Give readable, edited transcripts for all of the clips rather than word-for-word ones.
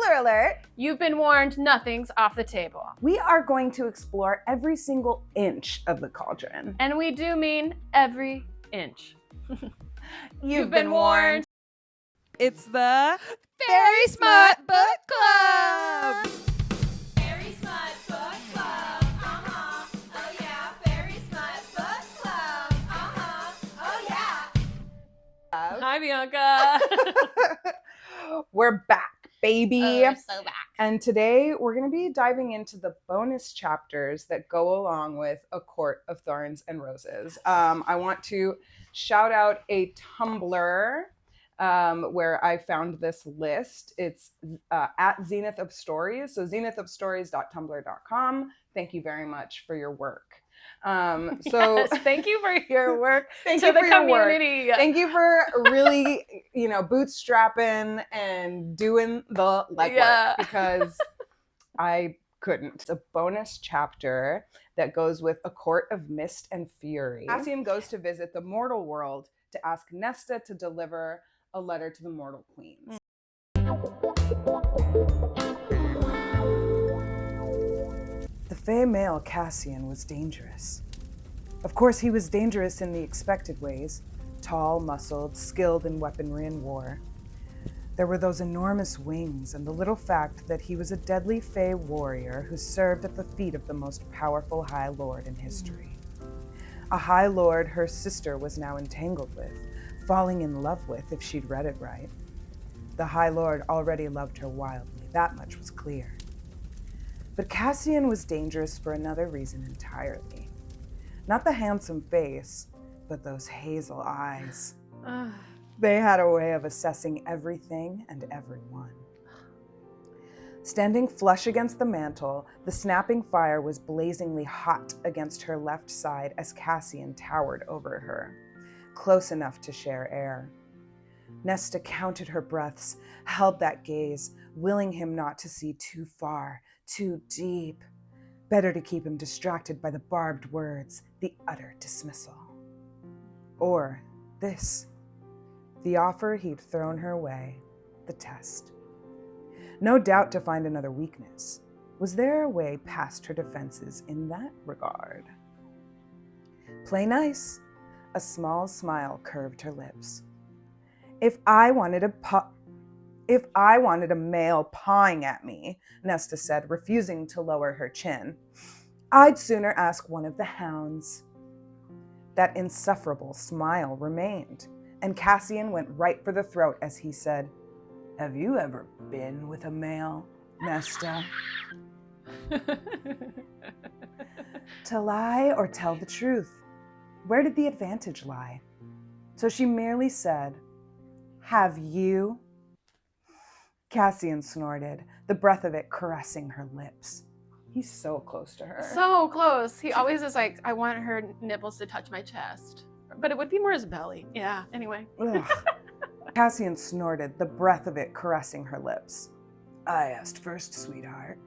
Spoiler alert! You've been warned, nothing's off the table. We are going to explore every single inch of the cauldron. And we do mean every inch. You've been warned. It's the Faerie Smut Book Club! Faerie Smut Book Club, oh yeah. Faerie Smut Book Club, oh yeah. Hi, Bianca. We're back, baby. We're so back. And today we're going to be diving into the bonus chapters that go along with A Court of Thorns and Roses. I want to shout out a Tumblr where I found this list. It's at Zenith of Stories, so zenithofstories.tumblr.com. Thank you very much for your work. Yes, thank you for your work Thank to you the for your work. community. Thank you for really, bootstrapping and doing the legwork because I couldn't. It's a bonus chapter that goes with A Court of Mist and Fury. Cassian goes to visit the mortal world to ask Nesta to deliver a letter to the mortal queens. The Fey male Cassian was dangerous. Of course, he was dangerous in the expected ways. Tall, muscled, skilled in weaponry and war. There were those enormous wings and the little fact that he was a deadly Fey warrior who served at the feet of the most powerful High Lord in history. A High Lord her sister was now entangled with, falling in love with if she'd read it right. The High Lord already loved her wildly, that much was clear. But Cassian was dangerous for another reason entirely. Not the handsome face, but those hazel eyes. They had a way of assessing everything and everyone. Standing flush against the mantle, the snapping fire was blazingly hot against her left side as Cassian towered over her, close enough to share air. Nesta counted her breaths, held that gaze, willing him not to see too far, too deep. Better to keep him distracted by the barbed words, the utter dismissal. Or this, the offer he'd thrown her way, the test. No doubt to find another weakness. Was there a way past her defenses in that regard? Play nice. A small smile curved her lips. If I wanted a male pawing at me, Nesta said, refusing to lower her chin, I'd sooner ask one of the hounds. That insufferable smile remained, and Cassian went right for the throat as he said, Have you ever been with a male, Nesta? To lie or tell the truth? Where did the advantage lie? So she merely said, Have you? Cassian snorted, the breath of it caressing her lips. He's so close to her. So close. He always is like, I want her nipples to touch my chest. But it would be more his belly. Yeah, anyway. Cassian snorted, the breath of it caressing her lips. I asked first, sweetheart.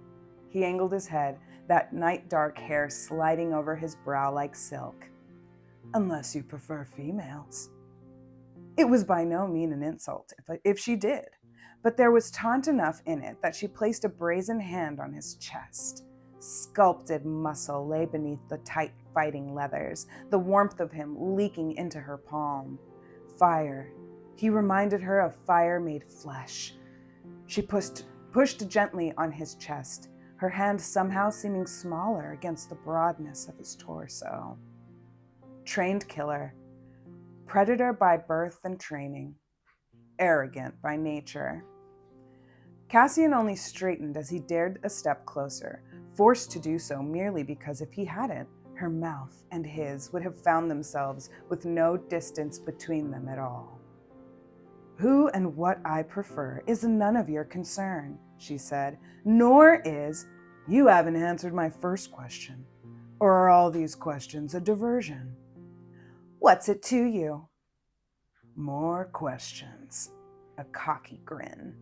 He angled his head, that night dark hair sliding over his brow like silk. Unless you prefer females. It was by no means an insult, if she did. But there was taunt enough in it that she placed a brazen hand on his chest. Sculpted muscle lay beneath the tight fighting leathers, the warmth of him leaking into her palm. Fire. He reminded her of fire made flesh. She pushed gently on his chest, her hand somehow seeming smaller against the broadness of his torso. Trained killer. Predator by birth and training. Arrogant by nature. Cassian only straightened as he dared a step closer, forced to do so merely because if he hadn't, her mouth and his would have found themselves with no distance between them at all. Who and what I prefer is none of your concern, she said, nor is, you haven't answered my first question. Or are all these questions a diversion? What's it to you? More questions. A cocky grin.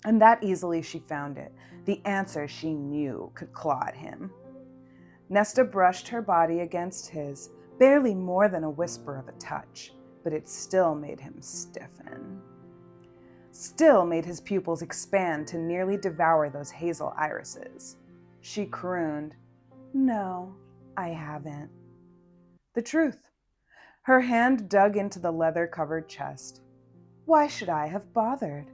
And that easily she found it, the answer she knew could claw at him. Nesta brushed her body against his, barely more than a whisper of a touch, but it still made him stiffen. still made his pupils expand to nearly devour those hazel irises. She crooned, "No, I haven't." The truth. Her hand dug into the leather-covered chest. Why should I have bothered?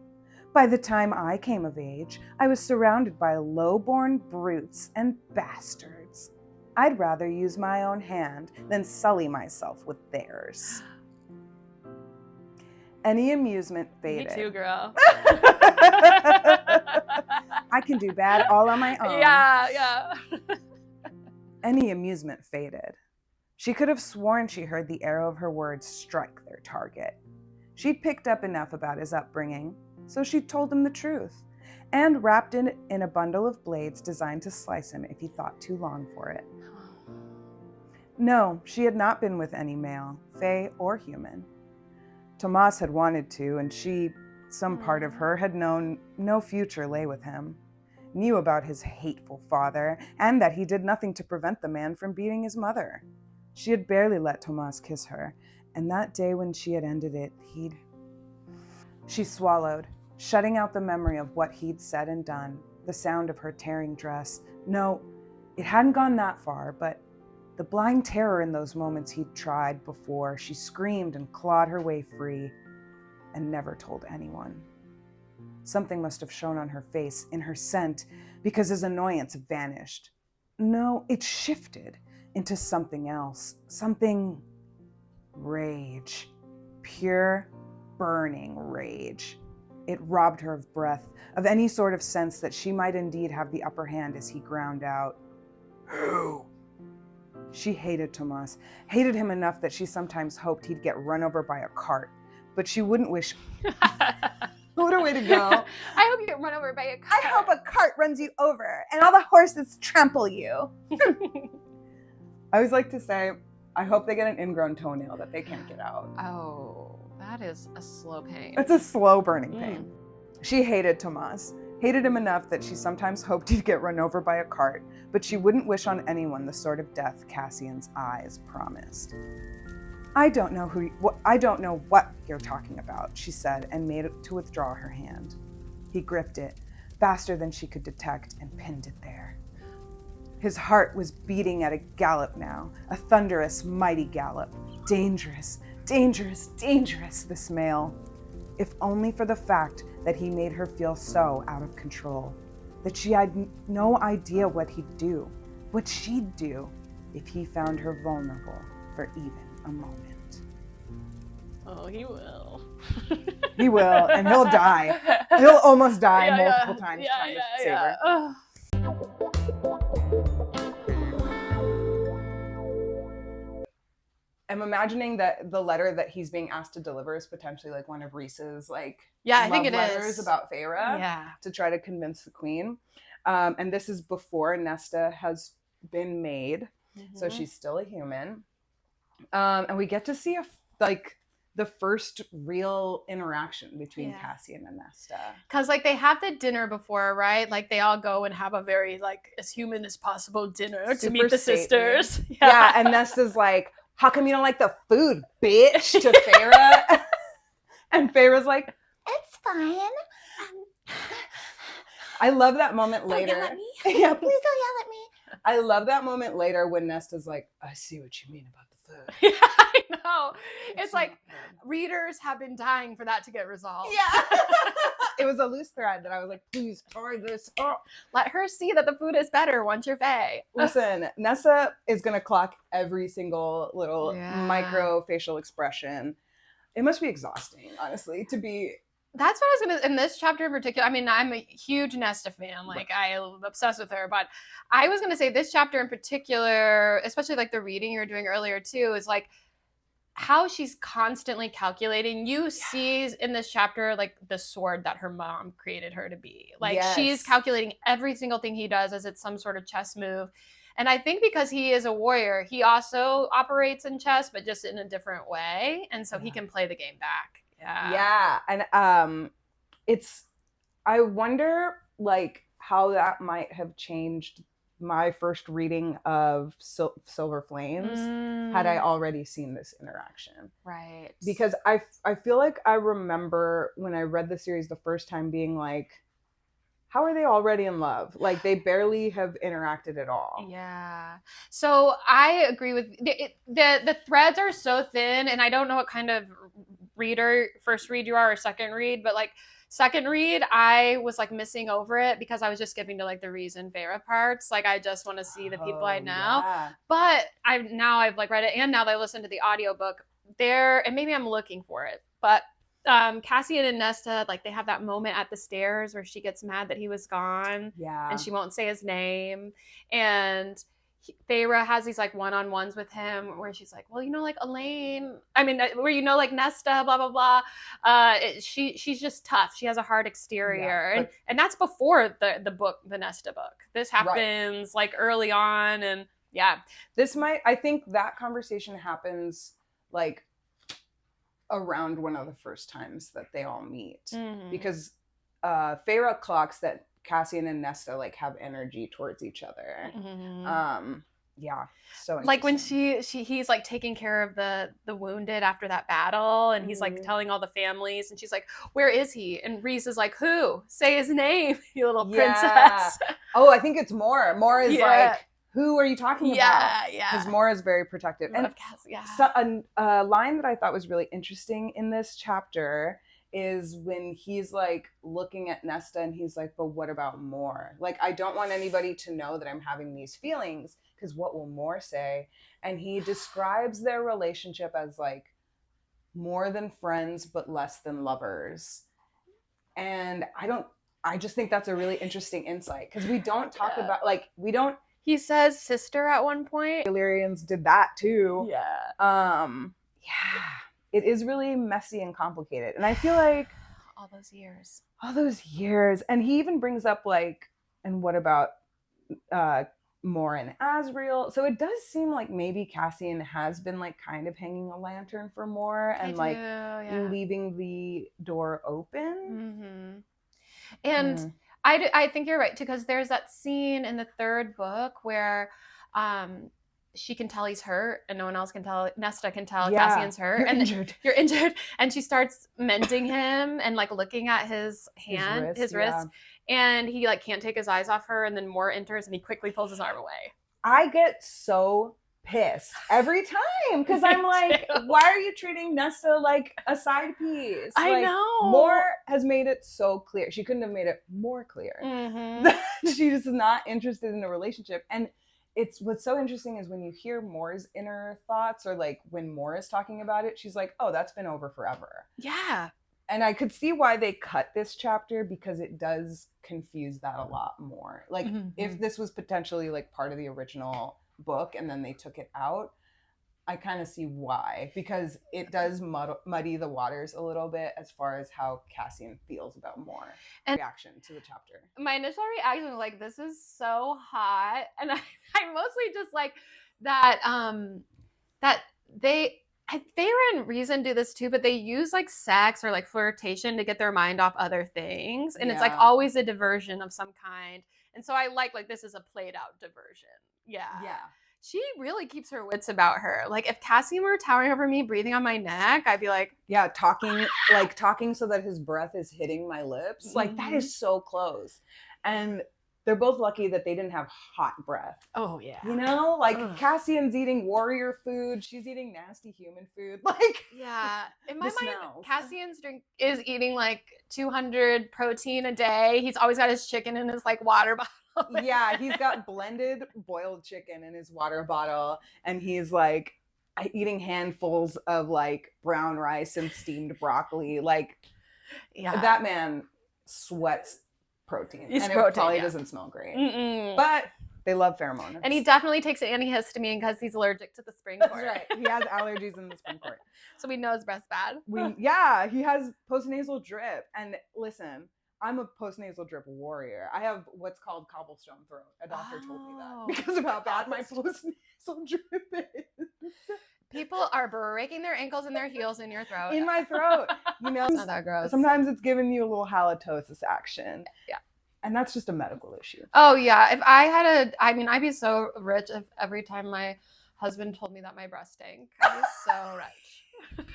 By the time I came of age, I was surrounded by low-born brutes and bastards. I'd rather use my own hand than sully myself with theirs. Any amusement faded. Me too, girl. I can do bad all on my own. Yeah. Any amusement faded. She could have sworn she heard the arrow of her words strike their target. She'd picked up enough about his upbringing, so she told him the truth, and wrapped it in a bundle of blades designed to slice him if he thought too long for it. No, she had not been with any male, fae or human. Tomas had wanted to, and she, some part of her, had known no future lay with him, knew about his hateful father, and that he did nothing to prevent the man from beating his mother. She had barely let Tomas kiss her, and that day when she had ended it, She swallowed, shutting out the memory of what he'd said and done, the sound of her tearing dress. No, it hadn't gone that far, but the blind terror in those moments he'd tried before. She screamed and clawed her way free, and never told anyone. Something must have shown on her face, in her scent, because his annoyance vanished. No, it shifted into something else, something rage, pure, burning rage. It robbed her of breath, of any sort of sense that she might indeed have the upper hand as he ground out, "Who?" She hated Tomas, hated him enough that she sometimes hoped he'd get run over by a cart, but she wouldn't wish... What a way to go. I hope you get run over by a car. I hope a cart runs you over and all the horses trample you. I always like to say, I hope they get an ingrown toenail that they can't get out. Oh, that is a slow pain. It's a slow burning pain. She hated Tomas, hated him enough that she sometimes hoped he'd get run over by a cart, but she wouldn't wish on anyone the sort of death Cassian's eyes promised. I don't know what you're talking about, she said, and made it to withdraw her hand. He gripped it, faster than she could detect, and pinned it there. His heart was beating at a gallop now, a thunderous, mighty gallop. Dangerous, dangerous, dangerous, this male. If only for the fact that he made her feel so out of control, that she had no idea what he'd do, what she'd do, if he found her vulnerable for even a moment. Oh, he will. He will, and he'll die. He'll almost die multiple times trying to save her. Ugh. I'm imagining that the letter that he's being asked to deliver is potentially like one of Rhys's I think it letters is. about Feyre to try to convince the queen. And this is before Nesta has been made, so she's still a human. And we get to see the first real interaction between Cassian and Nesta. Because they have the dinner before, right? They all go and have a very as human as possible dinner to meet the sisters. Yeah, and Nesta's like, "How come you don't like the food, bitch?" to Feyre. And Feyre's like, "It's fine." I love that moment later. Don't yell at me. Yeah, Please don't yell at me. I love that moment later when Nesta's like, "I see what you mean about the food." Yeah, I know. It's readers have been dying for that to get resolved. Yeah. It was a loose thread that I was like, please tie this up. Let her see that the food is better once you're Fae. Listen, Nessa is going to clock every single little micro facial expression. It must be exhausting, honestly, to be... That's what I was going to... In this chapter in particular, I mean, I'm a huge Nesta fan. I'm obsessed with her. But I was going to say this chapter in particular, especially the reading you were doing earlier too, is how she's constantly calculating. You see in this chapter the sword that her mom created her to be. She's calculating every single thing he does as it's some sort of chess move. And I think because he is a warrior, he also operates in chess, but just in a different way. And so he can play the game back. Yeah. And I wonder how that might have changed my first reading of Silver Flames had I already seen this interaction. Right. Because I feel like I remember when I read the series the first time being like, how are they already in love? Like, they barely have interacted at all. Yeah. So I agree with the threads are so thin, and I don't know what kind of reader, first read you are or second read, but like second read, I was like missing over it because I was just skipping to like the Reese and Feyre parts. Like, I just want to see the people I know. Yeah. But I've like read it, and now that I listened to the audiobook there, and maybe I'm looking for it, but Cassian and Nesta, like, they have that moment at the stairs where she gets mad that he was gone Yeah. and she won't say his name. And Feyre has these like one-on-ones with him where she's like, well, you know, like Elaine, I mean, where, you know, like Nesta, blah, blah, blah. She's just tough. She has a hard exterior. Yeah, and that's before the book, the Nesta book. This happens like early on. And yeah. I think that conversation happens like around one of the first times that they all meet, because Feyre clocks that Cassian and Nesta like have energy towards each other. Yeah, so like when he's like taking care of the wounded after that battle, and he's like telling all the families, and she's like, where is he? And Reese is like, who? Say his name, you little princess. Oh, I think it's Mor is like, who are you talking about? Yeah. Because Mor is very protective. And so, a line that I thought was really interesting in this chapter is when he's like looking at Nesta and he's like, but what about Mor? Like, I don't want anybody to know that I'm having these feelings, because what will Mor say? And he describes their relationship as like more than friends, but less than lovers. And I just think that's a really interesting insight, because we don't talk about, like, he says sister at one point. Illyrians did that too. Yeah. It is really messy and complicated. And I feel like all those years. And he even brings up like, and what about Mor and Azriel? So it does seem like maybe Cassian has been like kind of hanging a lantern for Mor and leaving the door open. And I think you're right too, because there's that scene in the third book where she can tell he's hurt and no one else can tell. Nesta can tell Cassian's hurt. You're injured. And she starts mending him and like looking at his hand, his wrist. And he like can't take his eyes off her, and then Mor enters and he quickly pulls his arm away. I get so pissed every time, because I'm like, why are you treating Nesta like a side piece? I know. Mor has made it so clear. She couldn't have made it more clear that she's not interested in a relationship. And what's so interesting is when you hear Mor's inner thoughts, or like when Mor is talking about it, she's like, oh, that's been over forever. Yeah. And I could see why they cut this chapter, because it does confuse that a lot more. Like, if this was potentially like part of the original book and then they took it out, I kind of see why, because it does muddy the waters a little bit as far as how Cassian feels about Mor. And reaction to the chapter. My initial reaction was like, this is so hot. And I mostly just like that Feyre and Reason do this too, but they use like sex or like flirtation to get their mind off other things. And it's like always a diversion of some kind. And so I like this is a played out diversion. Yeah. She really keeps her wits about her. Like, if Cassian were towering over me, breathing on my neck, I'd be like, talking so that his breath is hitting my lips. Like, that is so close. And they're both lucky that they didn't have hot breath. Oh, yeah. You know? Like, Cassian's eating warrior food. She's eating nasty human food. Like, yeah. In my mind, Cassian's drink is eating like 200 protein a day. He's always got his chicken in his like water bottle. Yeah, he's got blended boiled chicken in his water bottle, and he's like eating handfuls of like brown rice and steamed broccoli. Like, that man sweats protein. It probably doesn't smell great. But they love pheromones. And he definitely takes antihistamine because he's allergic to the spring court. That's right. He has allergies in the spring court. So we know his breath's bad. He has postnasal drip. And listen, I'm a postnasal drip warrior. I have what's called cobblestone throat. A doctor told me that because of how bad my postnasal drip is. People are breaking their ankles and their heels in your throat. In my throat. You know, it's not that gross. Sometimes it's giving you a little halitosis action. Yeah. And that's just a medical issue. Oh yeah, if I had I'd be so rich if every time my husband told me that my breast stank. I'd be so rich.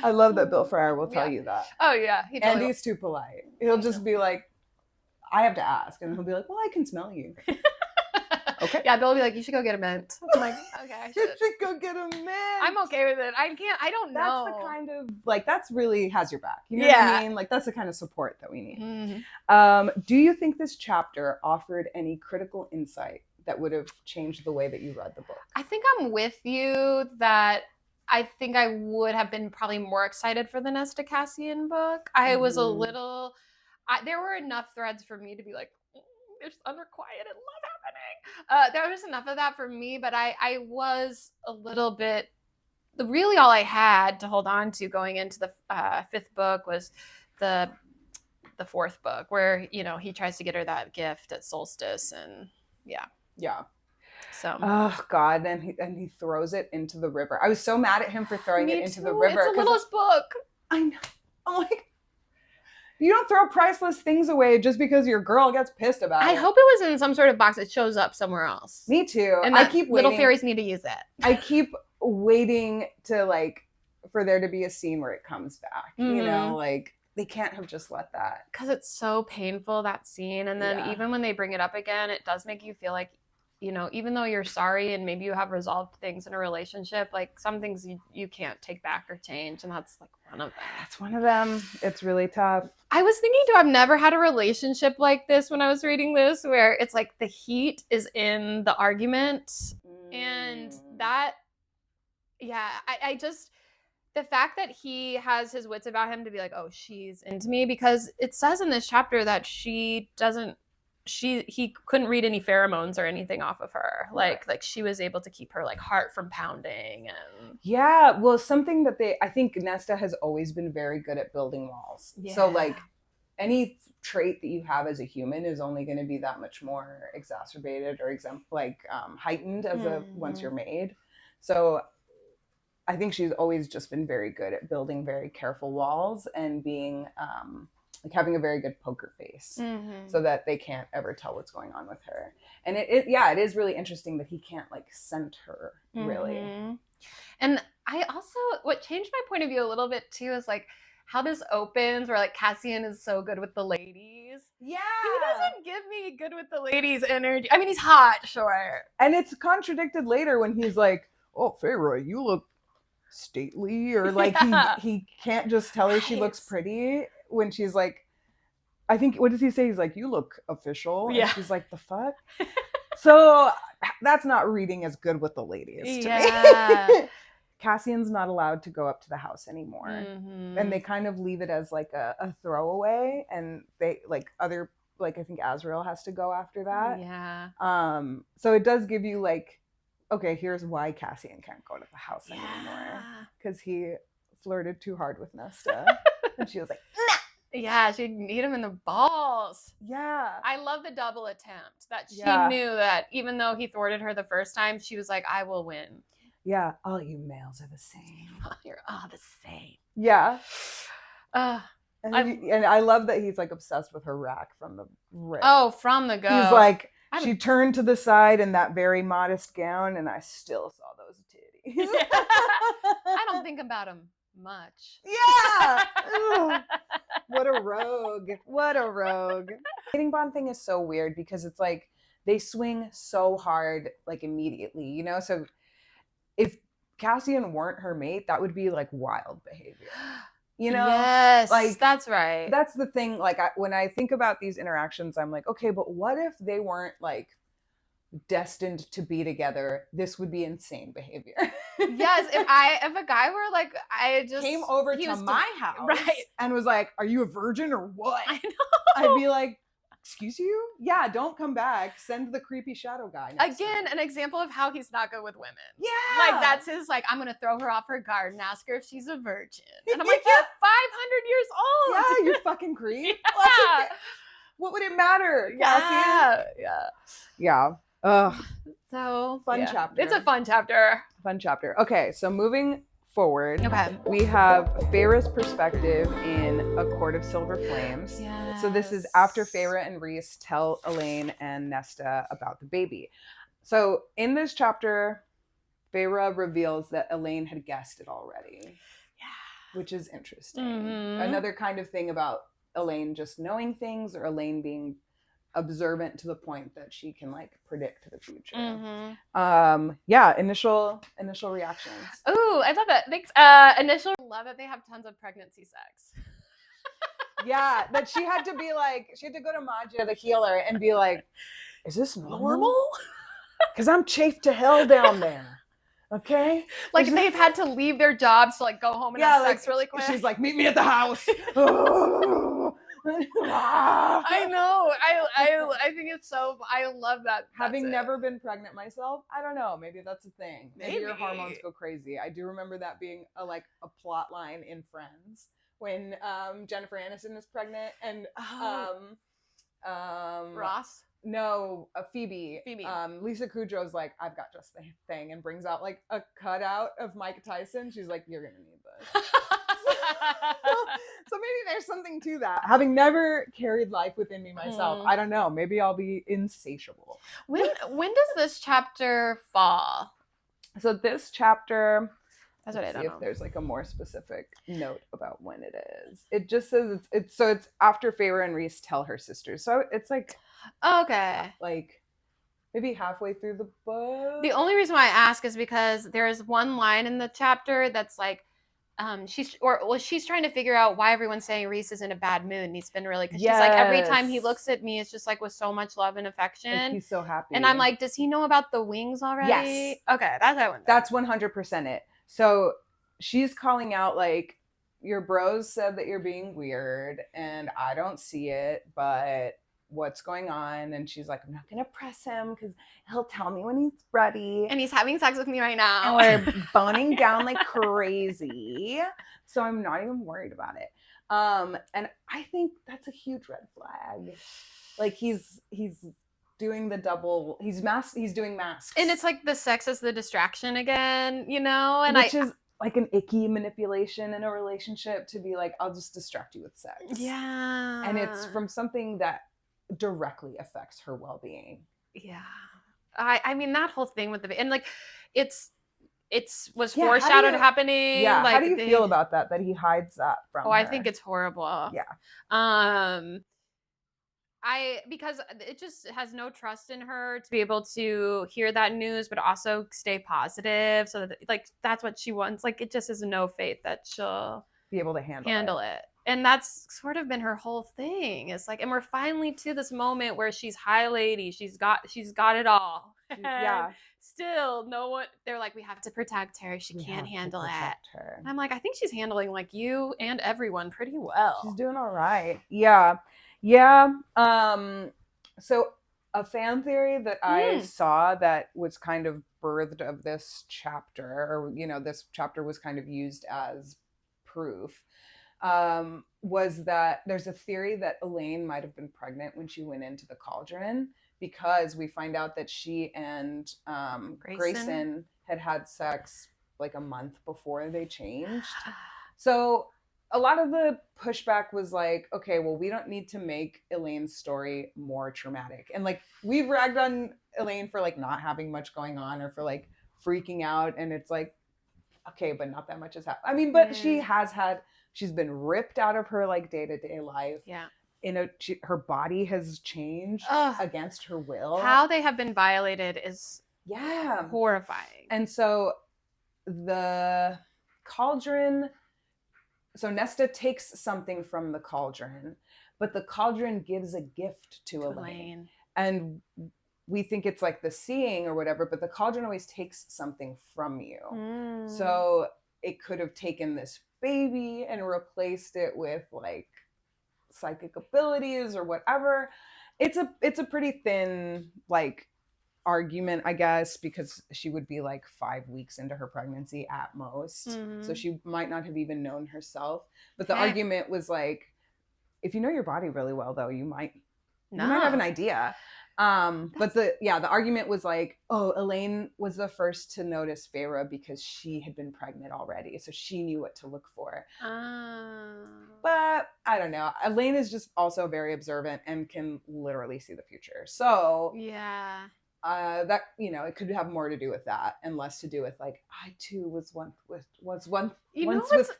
I love that Bill Fryer will tell Yeah. you that. Oh yeah, he totally Andy's too polite. He'll just be like, I have to ask. And he'll be like, well, I can smell you. Okay. Yeah, Bill will be like, you should go get a mint. I'm like, okay, I You should. should go get a mint. I'm okay with it. I don't know. That's the kind of, like, that's really has your back. You know Yeah. what I mean? Like, that's the kind of support that we need. Mhm. Do you think this chapter offered any critical insight that would have changed the way that you read the book? I think I'm with you that I think I would have been probably more excited for the Nesta Cassian book. I was a Mhm. little, there were enough threads for me to be like, there's unrequited love happening. There was enough of that for me, but I was a little bit, really all I had to hold on to going into the fifth book was the fourth book where, you know, he tries to get her that gift at Solstice and yeah. So Oh God! And he throws it into the river. I was so mad at him for throwing it into the river. It's the littlest book. I know. I'm like, you don't throw priceless things away just because your girl gets pissed about it. I hope it was in some sort of box that shows up somewhere else. Me too. And I keep little waiting. fairies need to use it. I keep waiting to for there to be a scene where it comes back. You know, like they can't have just let that. Because it's so painful, that scene. And then Yeah. even when they bring it up again, it does make you feel like, you know, even though you're sorry and maybe you have resolved things in a relationship, like some things you can't take back or change. And that's like one of them. That's one of them. It's really tough. I was thinking too, I've never had a relationship like this when I was reading this, where it's like the heat is in the argument. And that, yeah, I just, the fact that he has his wits about him to be like, oh, she's into me, because it says in this chapter that he couldn't read any pheromones or anything off of her. Like she was able to keep her like heart from pounding. And Yeah, well, something that I think Nesta has always been very good at building walls. So like any trait that you have as a human is only going to be that much more exacerbated or heightened as once you're made. So I think she's always just been very good at building very careful walls and being having a very good poker face so that they can't ever tell what's going on with her. And it is really interesting that he can't scent her really. And I also, what changed my point of view a little bit too is like how this opens where like Cassian is so good with the ladies. Yeah. He doesn't give me good with the ladies energy. I mean, he's hot, sure. And it's contradicted later when he's like, oh, Feyre, you look stately, or like he can't just tell her she looks pretty when she's like, I think, what does he say? He's like, you look official. And she's like, the fuck? So that's not reading as good with the ladies to me. Cassian's not allowed to go up to the house anymore. And they kind of leave it as like a throwaway, and they I think Azriel has to go after that. So it does give you okay, here's why Cassian can't go to the house anymore, because he flirted too hard with Nesta. And she was like, nah. Yeah, she kneed him in the balls. Yeah. I love the double attempt that she knew that even though he thwarted her the first time, she was like, I will win. Yeah, all you males are the same. You're all the same. Yeah. And I love that he's obsessed with her rack from the rip. Oh, from the go. He's like, she turned to the side in that very modest gown, and I still saw those titties. I don't think about him much. Yeah. What a rogue. What a rogue. The dating bond thing is so weird because it's like they swing so hard immediately, you know? So if Cassian weren't her mate, that would be wild behavior. You know? Yes, that's right. That's the thing. When I think about these interactions, I'm like, okay, but what if they weren't destined to be together? This would be insane behavior. Yes, if a guy were came over to my house and was like, are you a virgin or what? I know. I'd be like, excuse you? Yeah, don't come back. Send the creepy shadow guy next Again, time. an example of how he's not good with women. Yeah. That's his, I'm going to throw her off her guard and ask her if she's a virgin. And I'm like, you're 500 years old. Yeah, you fucking creep. Yeah. What would it matter? Yeah. Yeah. Ugh. So Fun chapter. It's a fun chapter. Fun chapter. Okay, so moving forward. Okay. We have Feyre's perspective in A Court of Silver Flames. Yes. So this is after Feyre and Rhys tell Elaine and Nesta about the baby. So in this chapter, Feyre reveals that Elaine had guessed it already. Yeah. Which is interesting. Mhm. Another kind of thing about Elaine just knowing things, or Elaine being observant to the point that she can like predict the future. Yeah, initial reactions. Ooh, I love it. Thanks. Initial love it. They have tons of pregnancy sex. Yeah, that she had to be like, she had to go to Magia the healer and be like, is this normal? Because I'm chafed to hell down there. Okay? Like they've had to leave their jobs to like go home and have sex really quick. She's like, meet me at the house. I know. I think it's so. I love that. Having never been pregnant myself, I don't know. Maybe that's a thing. Maybe your Maybe. hormones go crazy. I do remember that being a plot line in Friends when Jennifer Aniston is pregnant and Ross. No, Phoebe. Lisa Kudrow's like, I've got just the thing, and brings out like a cutout of Mike Tyson. She's like, you're gonna need this. So maybe there's something to that. Having never carried life within me myself, I don't know. Maybe I'll be insatiable. When does this chapter fall? So this chapter, That's what I don't see know. if there's like a more specific note about when it is. It just says it's after Feyre and Rhys tell her sisters. So it's like Okay. like maybe halfway through the book. The only reason why I ask is because there's one line in the chapter that's like, she's trying to figure out why everyone's saying Rhys is in a bad mood, and he's been really, because she's like, every time he looks at me, it's just like with so much love and affection. Like he's so happy. And I'm like, does he know about the wings already? Yes. Okay, that's what I want. That's 100% it. So she's calling out like, your bros said that you're being weird, and I don't see it, but what's going on? And she's like, I'm not gonna press him because he'll tell me when he's ready, and he's having sex with me right now, and we're boning down like crazy, so I'm not even worried about it. And I think that's a huge red flag. Like he's doing the double, he's doing masks, and it's like the sex is the distraction again, you know, and which is like an icky manipulation in a relationship, to be like, I'll just distract you with sex. Yeah. And it's from something that directly affects her well-being. Yeah. I mean, that whole thing with the, and like, was Yeah, foreshadowed happening. Yeah. Like, how do you feel about that he hides that from her? I think it's horrible. Yeah. Because it just has no trust in her to be able to hear that news, but also stay positive. So that, like, that's what she wants. Like, it just is no faith that she'll be able to handle it. And that's sort of been her whole thing. It's like, and we're finally to this moment where she's high lady. She's got it all. Yeah. Still, no one. They're like, we have to protect her. She can't handle it. Her. I'm like, I think she's handling like you and everyone pretty well. She's doing all right. Yeah. Yeah. So a fan theory that I saw that was kind of birthed of this chapter, or, you know, this chapter was kind of used as proof, was that there's a theory that Elaine might have been pregnant when she went into the cauldron, because we find out that she and Grayson had sex like a month before they changed. So a lot of the pushback was like, okay, well, we don't need to make Elaine's story more traumatic. And like, we've ragged on Elaine for like not having much going on, or for like freaking out. And it's like, okay, but not that much has happened. I mean, but she's been ripped out of her like day-to-day life. Yeah. Her body has changed against her will. How they have been violated is horrifying. And so the cauldron, so Nesta takes something from the cauldron, but the cauldron gives a gift to Elaine. And we think it's like the seeing or whatever, but the cauldron always takes something from you. So it could have taken this baby and replaced it with like psychic abilities or whatever. It's a pretty thin like argument, I guess, because she would be like 5 weeks into her pregnancy at most. So she might not have even known herself. But the argument was like, if you know your body really well, though, you might have an idea. But the argument was like, oh, Elaine was the first to notice Feyre because she had been pregnant already, so she knew what to look for. But I don't know. Elaine is just also very observant and can literally see the future. So yeah. that, you know, it could have more to do with that and less to do with like, I too was once with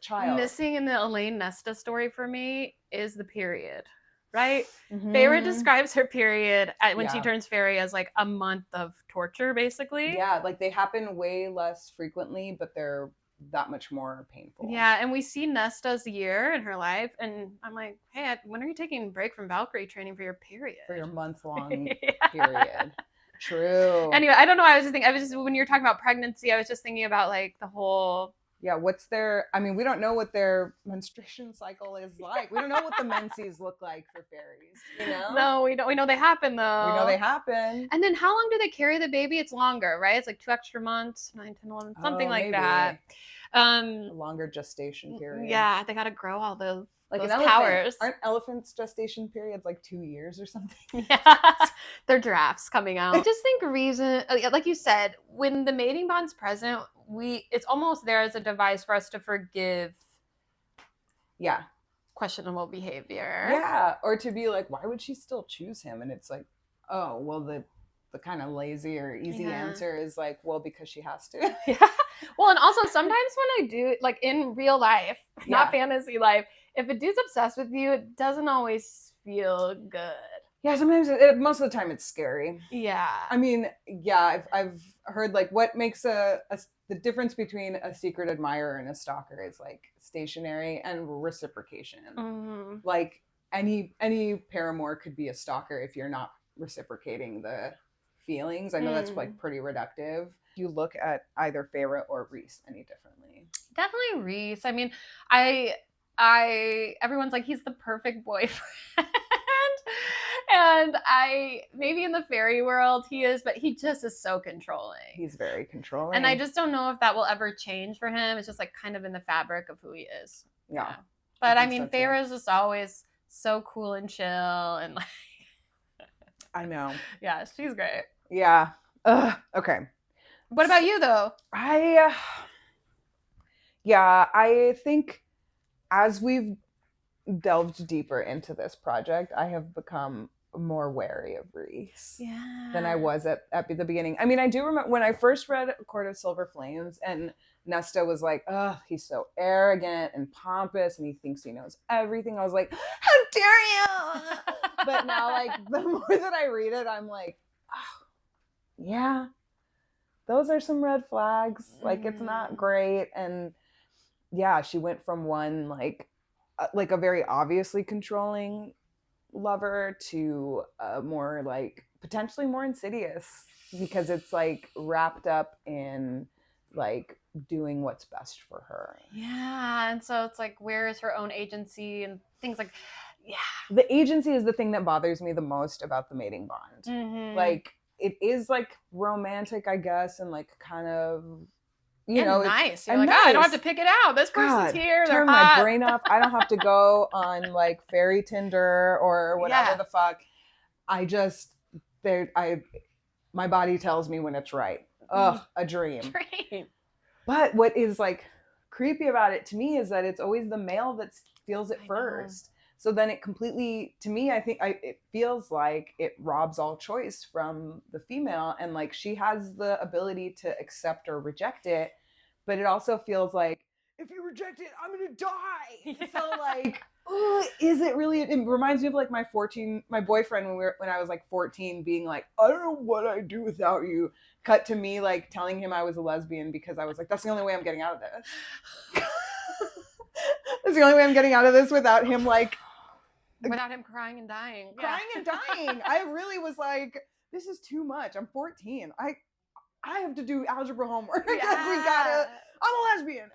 child. Missing in the Elaine Nesta story for me is the period, right? Mm-hmm. Feyre describes her period when she Yeah. turns fairy as like a month of torture, basically. Yeah, like they happen way less frequently, but they're that much more painful. Yeah, and we see Nesta's year in her life, and I'm like, hey, when are you taking a break from Valkyrie training for your period? For your month-long Yeah. period. True. Anyway, I don't know. I was just when you were talking about pregnancy, I was just thinking about like the whole. Yeah, we don't know what their menstruation cycle is like. We don't know what the menses look like for fairies, you know? No, we don't. We know they happen though. We know they happen. And then how long do they carry the baby? It's longer, right? It's like 2 extra months, 9, 10, 11, something like maybe. that. A longer gestation period. Yeah, they got to grow all those Like those powers. Aren't elephants' gestation periods like 2 years or something? Yeah, they're drafts coming out. I just think like you said, when the mating bond's present, it's almost there as a device for us to forgive. Yeah. Questionable behavior. Yeah, or to be like, why would she still choose him? And it's like, oh, well, the kind of lazy or easy answer is like, well, because she has to. Yeah. Well, and also sometimes when I do, like in real life, not fantasy life, if a dude's obsessed with you, it doesn't always feel good. Yeah, sometimes most of the time it's scary. Yeah. I mean, yeah, I've heard like what makes the difference between a secret admirer and a stalker is like stationary and reciprocation. Mm-hmm. Like any paramour could be a stalker if you're not reciprocating the feelings. I know that's like pretty reductive. You look at either Feyre or Rhys any differently? Definitely Rhys. I mean, everyone's like, he's the perfect boyfriend. And maybe in the fairy world he is, but he just is so controlling. He's very controlling. And I just don't know if that will ever change for him. It's just like kind of in the fabric of who he is. Yeah. But I mean, Feyre is just always so cool and chill and like. I know. Yeah, she's great. Yeah. Okay. What about you though? I think as we've delved deeper into this project, I have become more wary of Rhys than I was at the beginning. I mean, I do remember when I first read A Court of Silver Flames and Nesta was like, oh, he's so arrogant and pompous and he thinks he knows everything. I was like, how dare you? But now, like, the more that I read it, I'm like, oh, yeah, those are some red flags. Like, it's not great. And yeah, she went from one, like a very obviously controlling lover to a more, like, potentially more insidious because it's, like, wrapped up in, like, doing what's best for her. Yeah, and so it's like, where is her own agency and things like, yeah. The agency is the thing that bothers me the most about the mating bond. Mm-hmm. Like, it is, like, romantic, I guess, and, like, kind of, you and know. Nice. You're and like, nice. I don't have to pick it out. This person's here. They're turn hot. my brain off. I don't have to go on, like, fairy Tinder or whatever the fuck. My body tells me when it's right. Ugh, a dream. But what is, like, creepy about it to me is that it's always the male that feels it first. So then it completely, to me, I think it feels like it robs all choice from the female. And, like, she has the ability to accept or reject it. But it also feels like, if you reject it, I'm going to die. Yeah. So, like, is it really? It reminds me of, like, my boyfriend when I was, like, 14 being like, I don't know what I'd do without you. Cut to me, like, telling him I was a lesbian because I was like, that's the only way I'm getting out of this. That's the only way I'm getting out of this without him, like... Without him crying and dying. And dying. I really was like, this is too much. I'm 14. I have to do algebra homework. Yeah. I'm a lesbian.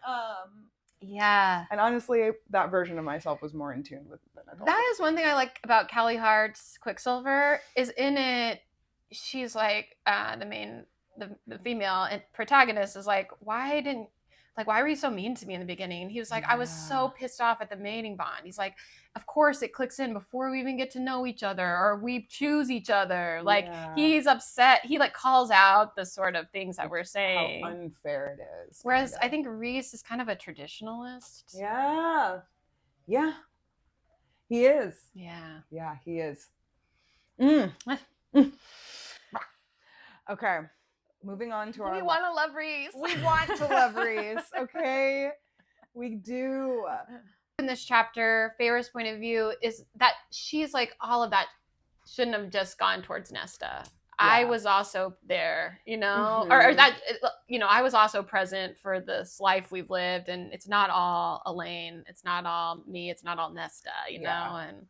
Yeah. And honestly, that version of myself was more in tune with than adult. That is one thing I like about Callie Hart's Quicksilver, is in it, she's like, the female protagonist is like, why didn't, like, why were you so mean to me in the beginning? And he was like, I was so pissed off at the mating bond. He's like, of course it clicks in before we even get to know each other or we choose each other. Like, he's upset. He like calls out the sort of things that we're saying. How unfair it is. Whereas I think Rhys is kind of a traditionalist. Yeah. Yeah. He is. Yeah. Yeah, he is. Okay. Moving on to our... We want to love Rhys. We want to love Rhys. Okay. We do. In this chapter, Feyre's point of view is that she's like, all of that shouldn't have just gone towards Nesta. I was also there, you know, or that, you know, I was also present for this life we've lived, and it's not all Elaine, it's not all me, it's not all Nesta, you know, and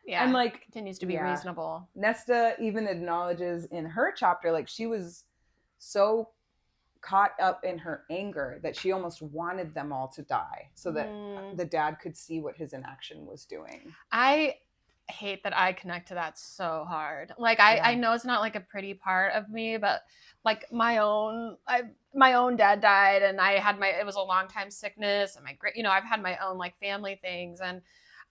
and like continues to be reasonable. Nesta even acknowledges in her chapter, like she was so caught up in her anger that she almost wanted them all to die so that the dad could see what his inaction was doing. I hate that I connect to that so hard. Like I know it's not like a pretty part of me, but like my own dad died, and it was a long time sickness, and I've had my own like family things, and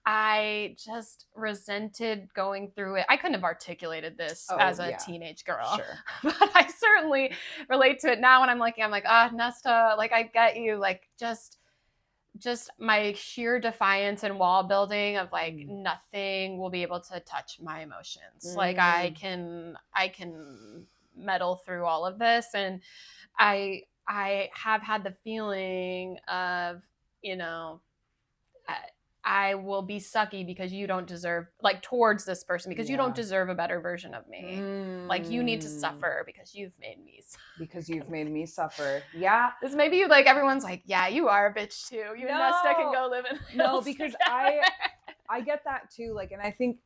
I just resented going through it. I couldn't have articulated this as a teenage girl, but I certainly relate to it now when I'm like, Nesta, like I get you, like just my sheer defiance and wall building of like nothing will be able to touch my emotions. Like I can meddle through all of this, and I have had the feeling of, you know, I will be sucky because you don't deserve, like towards this person, because you don't deserve a better version of me. Like you need to suffer because you've made me suffer. Because you've made me suffer. Yeah. This maybe you like everyone's like, yeah, you are a bitch too. You and Nesta can go live in because together. I get that too. Like, and I think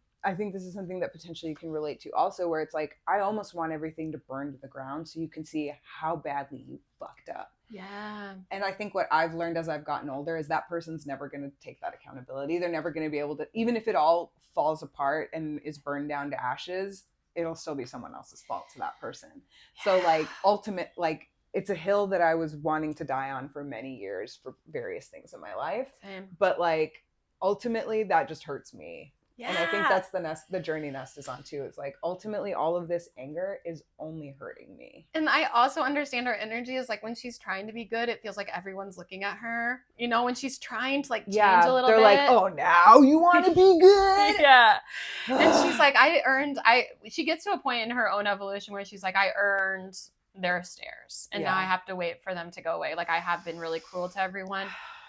this is something that potentially you can relate to also, where it's like, I almost want everything to burn to the ground so you can see how badly you fucked up. Yeah. And I think what I've learned as I've gotten older is that person's never going to take that accountability. They're never going to be able to, even if it all falls apart and is burned down to ashes, it'll still be someone else's fault to that person. So like it's a hill that I was wanting to die on for many years for various things in my life. Same. But like ultimately that just hurts me. Yeah. And I think that's the journey Nest is on too. It's like ultimately all of this anger is only hurting me. And I also understand her energy is like when she's trying to be good, it feels like everyone's looking at her. You know, when she's trying to like change a little bit. They're like, oh, now you want to be good? Yeah. And she's like, she gets to a point in her own evolution where she's like, I earned their stares. And now I have to wait for them to go away. Like I have been really cruel to everyone.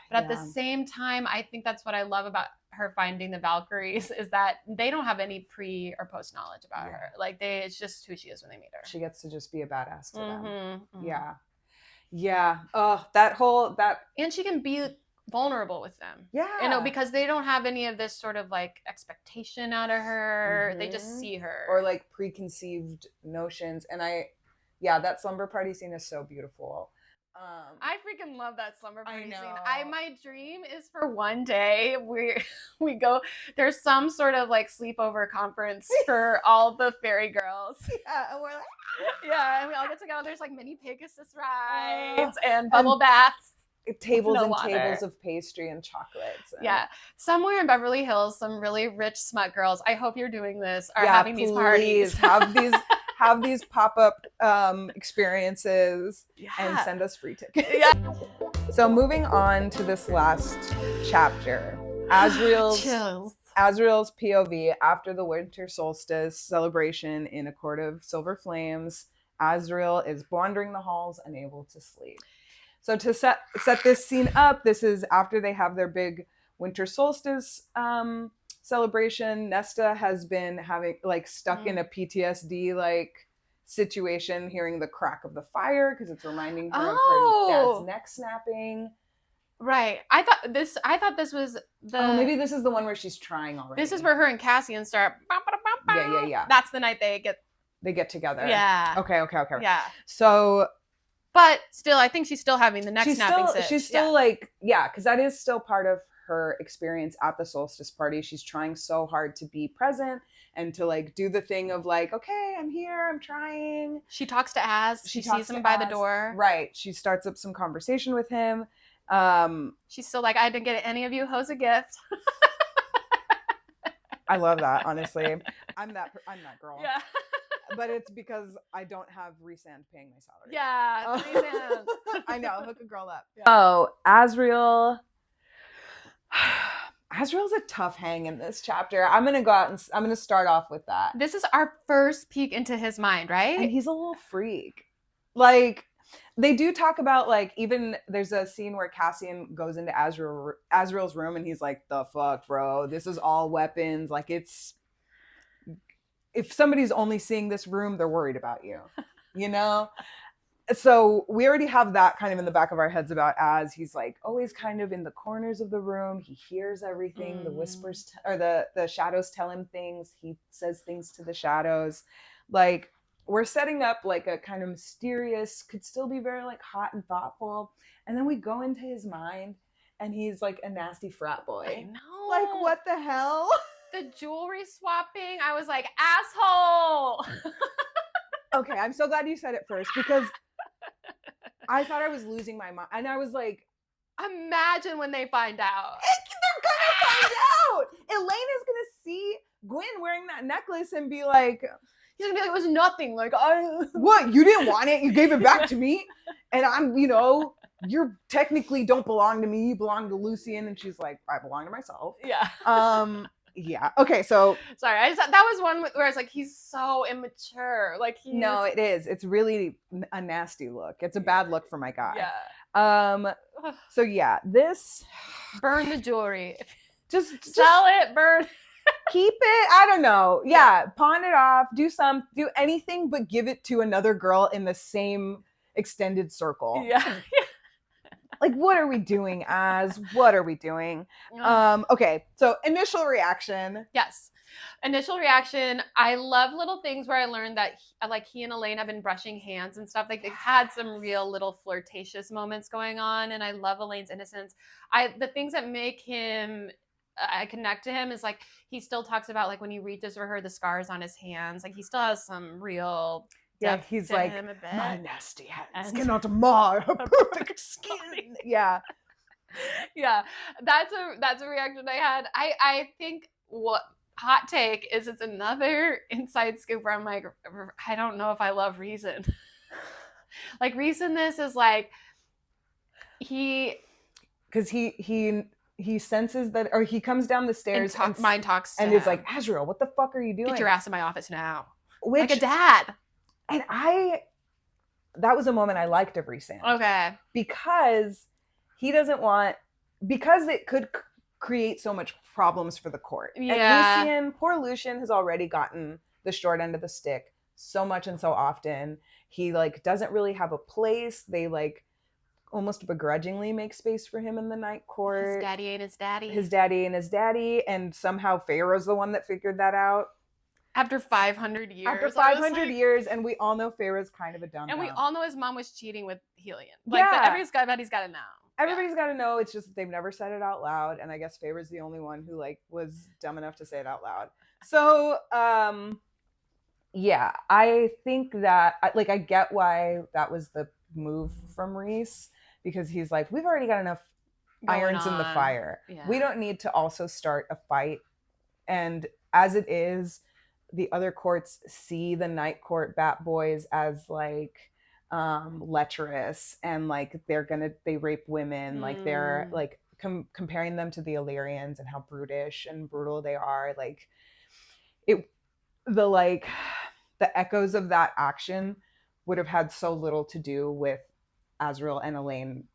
But at the same time, I think that's what I love about her finding the Valkyries is that they don't have any pre or post knowledge about her. Like it's just who she is when they meet her. She gets to just be a badass to them. Mm-hmm. Yeah. Oh, and she can be vulnerable with them. Yeah. You know, because they don't have any of this sort of like expectation out of her. Mm-hmm. They just see her. Or like preconceived notions. And that slumber party scene is so beautiful. I freaking love that slumber party I know. scene. My dream is for one day we go. There's some sort of like sleepover conference for all the fairy girls. Yeah, and we're like, and we all get together. There's like mini Pegasus rides and bubble baths. Tables and tables of pastry and chocolates. Yeah. Somewhere in Beverly Hills, some really rich smut girls, I hope you're doing this, are having these parties. Have these pop-up experiences and send us free tickets. Yeah. So moving on to this last chapter, Azriel's POV after the Winter Solstice celebration in a court of silver flames. Azriel is wandering the halls, unable to sleep. So to set this scene up, this is after they have their big Winter Solstice celebration. Nesta has been having stuck in a PTSD situation, hearing the crack of the fire because it's reminding her of her dad's neck snapping. Right. I thought this was maybe this is the one where she's trying already. This is where her and Cassian start. Yeah. That's the night they get together. Yeah. Okay. Yeah. So, but still, I think she's still having the neck snapping. She's still because that is still part of her experience at the solstice party. She's trying so hard to be present and to like do the thing of like, okay, I'm here, I'm trying. She talks to Az. She sees him by the door. Right. She starts up some conversation with him. She's still like, I didn't get any of you hoes a gift. I love that, honestly. I'm that girl. Yeah. But it's because I don't have Resand paying my salary. Yeah. Resand. I know, hook a girl up. Yeah. Oh, Azriel. Azriel's a tough hang in this chapter. I'm gonna go out and I'm gonna start off with that. This is our first peek into his mind, right? And he's a little freak. Like, they do talk about, like, even there's a scene where Cassian goes into Azriel's room and he's like, the fuck, bro? This is all weapons. Like, it's... If somebody's only seeing this room, they're worried about you. You know? So we already have that kind of in the back of our heads about Az. He's, like, always kind of in the corners of the room. He hears everything. The whispers... or the shadows tell him things. He says things to the shadows. Like... We're setting up like a kind of mysterious, could still be very like hot and thoughtful. And then we go into his mind and he's like a nasty frat boy. I know. Like, what the hell? The jewelry swapping, I was like, asshole. Okay, I'm so glad you said it first because I thought I was losing my mind. And I was like, imagine when they find out. they're gonna find out. Elaine is gonna see Gwen wearing that necklace and be like, He's gonna be like, it was nothing. Like, what? You didn't want it? You gave it back to me? And I'm, you technically don't belong to me. You belong to Lucian. And she's like, I belong to myself. Yeah. Yeah. Okay. So sorry. That was one where it's like, he's so immature. Like, no, it is. It's really a nasty look. It's a bad look for my guy. Yeah. So yeah, this. Burn the jewelry. Just sell it. Burn. Keep it. I don't know. Yeah. Pawn it off. Do anything but give it to another girl in the same extended circle. Yeah. Like, what are we doing, Az? What are we doing? Okay. So initial reaction. Yes. Initial reaction. I love little things where I learned that he and Elaine have been brushing hands and stuff. Like, they've had some real little flirtatious moments going on. And I love Elaine's innocence. The things that make him... I connect to him is like he still talks about like when he reaches for her, the scars on his hands. Like he still has some real depth. He's to like, him a bit. my nasty hands And- cannot mar her perfect skin. Yeah. Yeah, that's a reaction I had. I think what hot take is it's another inside scoop where I'm like, I don't know if I love Reason. Like Reason, this is like because he senses that, or he comes down the stairs and mind talks to and him. is like, Azriel, what the fuck are you doing? Get your ass in my office now. Which, like a dad. And that was a moment I liked of Resand. Okay. Because it could create so much problems for the court. Yeah. And poor Lucian has already gotten the short end of the stick so much and so often. He like doesn't really have a place. They like almost begrudgingly make space for him in the night court. His daddy ain't his daddy. His daddy and his daddy. And somehow Feyre's the one that figured that out. After 500 years. After 500 years, and we all know Feyre's kind of a dumb. And we all know his mom was cheating with Helion. Yeah. Everybody's got to know. Everybody's got to know. It's just that they've never said it out loud, and I guess Feyre's the only one who like was dumb enough to say it out loud. So, yeah, I think that I get why that was the move from Rhys, because he's like, we've already got enough irons in the fire. Yeah. We don't need to also start a fight. And as it is, the other courts see the night court bat boys as like lecherous, and like they rape women, like they're like comparing them to the Illyrians and how brutish and brutal they are. Like the echoes of that action would have had so little to do with Azriel and Elaine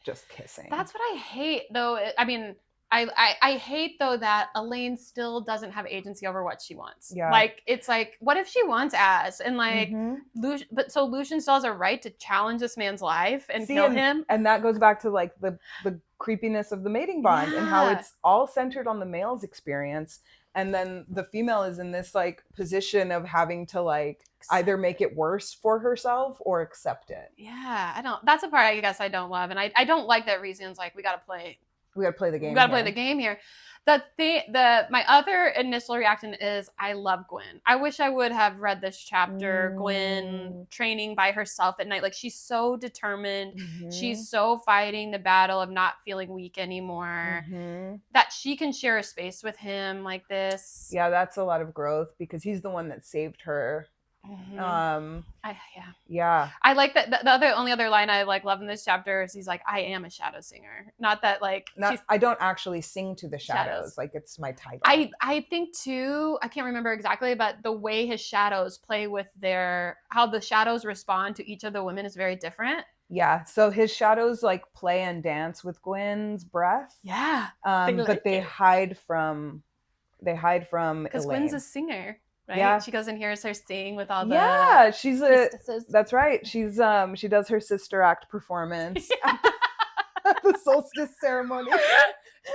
just kissing. That's what I hate, though. I mean, I hate, though, that Elaine still doesn't have agency over what she wants. Yeah. Like, it's like, what if she wants Az? And like, Mm-hmm. Lucian still has a right to challenge this man's life and kill him. And that goes back to like the creepiness of the mating bond and how it's all centered on the male's experience. And then the female is in this like position of having to like either make it worse for herself or accept it. Yeah, that's a part I guess I don't love. And I don't like that Reason's like, we got to play We gotta play the game. We gotta play the game here. My other initial reaction is I love Gwen. I wish I would have read this chapter. Gwen training by herself at night. Like, she's so determined. She's so fighting the battle of not feeling weak anymore. That she can share a space with him like this. Yeah, that's a lot of growth because he's the one that saved her. Yeah. I like that. The only other line I like love in this chapter is he's like, I am a shadow singer. Not that like I don't actually sing to the shadows. Like, it's my title. I think too, I can't remember exactly, but the way his shadows play with how the shadows respond to each of the women is very different. Yeah. So his shadows like play and dance with Gwen's breath. Yeah. But they hide from because Elaine. Gwen's a singer. Right? Yeah. She goes and hears her sing with all the she's priestesses. That's right. She's she does her sister act performance at the solstice ceremony.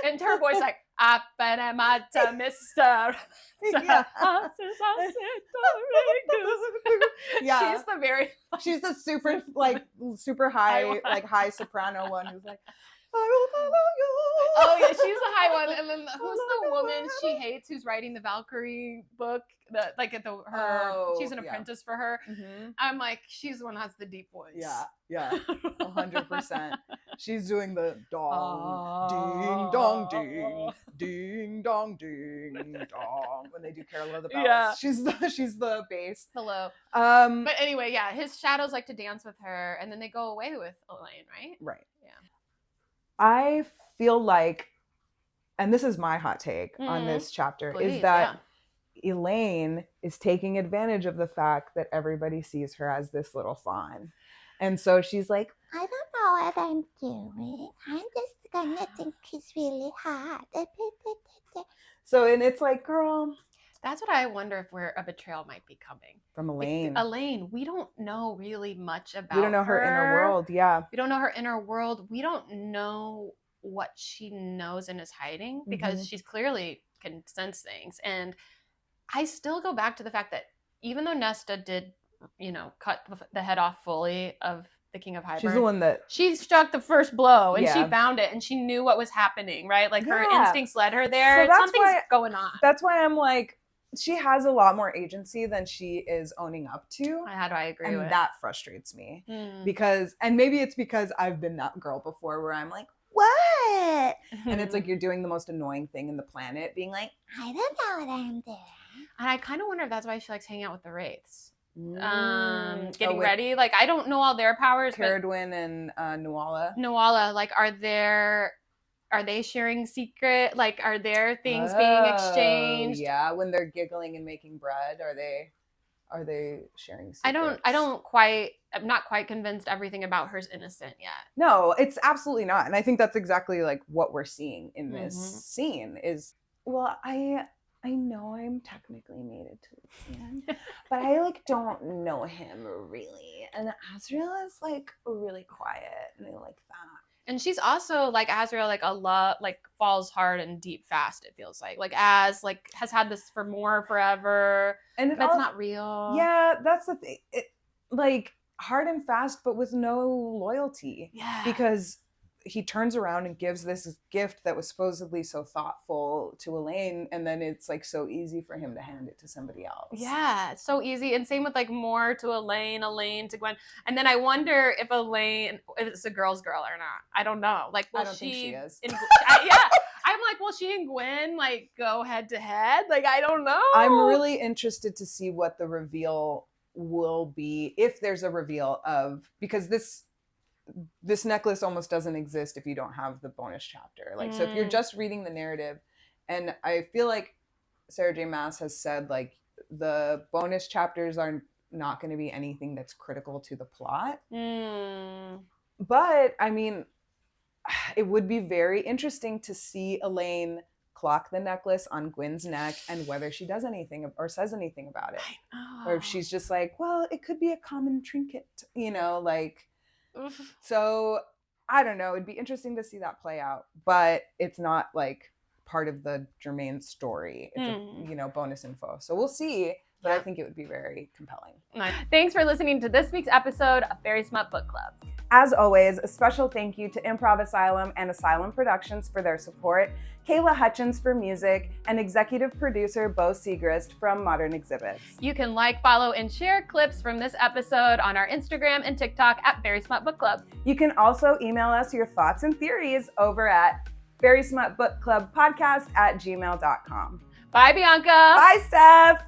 And her voice like Apanamata Mister. Yeah. Yeah. She's the super high soprano one who's like, I will follow you. Oh yeah, she's the high one. And then who's the woman she hates who's writing the Valkyrie book? She's an apprentice for her. I'm like, she's the one that has the deep voice. Yeah, 100%. She's doing the dong, ding dong, ding dong, ding dong when they do Carol of the Bells. Yeah. She's the bass. Hello. But anyway, yeah, his shadows like to dance with her, and then they go away with Elaine, right? Right. Yeah. I feel like, and this is my hot take on this chapter, is that Elaine is taking advantage of the fact that everybody sees her as this little fawn. And so she's like, I don't know what I'm doing. I'm just gonna think he's really hot. So, and it's like, girl. That's what I wonder if a betrayal might be coming. From Elaine. Elaine, we don't know really much about her. We don't know her inner world, yeah. We don't know her inner world. We don't know what she knows and is hiding because she's clearly can sense things. And I still go back to the fact that even though Nesta did, cut the head off fully of the King of Hybern, she's the one that she struck the first blow and she found it and she knew what was happening, right? Like her instincts led her there. So something's going on. That's why I'm like, she has a lot more agency than she is owning up to. How do I agree with? And that frustrates me because, and maybe it's because I've been that girl before where I'm like, what? And it's like you're doing the most annoying thing in the planet, being like, I don't know what I'm doing. And I kind of wonder if that's why she likes hanging out with the Wraiths. Getting ready. Like, I don't know all their powers. Caradwyn and Nuala. Nuala, like, are they sharing secret? Like, are there things being exchanged? Yeah, when they're giggling and making bread, are they sharing secrets? I'm not quite convinced everything about her's innocent yet. No, it's absolutely not. And I think that's exactly like what we're seeing in this scene is, well, I know I'm technically mated to Lucian, but I like don't know him really. And Azriel is like really quiet and I like that. And she's also like Azriel, like a lot, like falls hard and deep fast. It feels like Az like has had this for forever, and that's not real. Yeah, that's the thing. It, like hard and fast, but with no loyalty. Yeah, because he turns around and gives this gift that was supposedly so thoughtful to Elaine, and then it's like so easy for him to hand it to somebody else. Yeah, so easy. And same with like more to Elaine to Gwen. And then I wonder if it's a girl's girl or not. I don't know. Like, I don't think she is. I'm like, will she and Gwen like go head to head? Like, I don't know. I'm really interested to see what the reveal will be, if there's a reveal of, because this necklace almost doesn't exist if you don't have the bonus chapter. Like, so if you're just reading the narrative, and I feel like Sarah J. Maas has said, like, the bonus chapters are not going to be anything that's critical to the plot. But, I mean, it would be very interesting to see Elaine clock the necklace on Gwen's neck and whether she does anything or says anything about it. I know. Or if she's just like, well, it could be a common trinket, like... So I don't know. It'd be interesting to see that play out, but it's not like part of the Germain story. It's a, bonus info. So we'll see. But I think it would be very compelling. Nice. Thanks for listening to this week's episode of Faerie Smut Book Club. As always, a special thank you to Improv Asylum and Asylum Productions for their support, Kayla Hutchins for music, and executive producer Bo Segrist from Modern Exhibits. You can like, follow, and share clips from this episode on our Instagram and TikTok at Faerie Smut Book Club. You can also email us your thoughts and theories over at Faerie Smut Book Club Podcast at gmail.com. Bye, Bianca. Bye, Steph.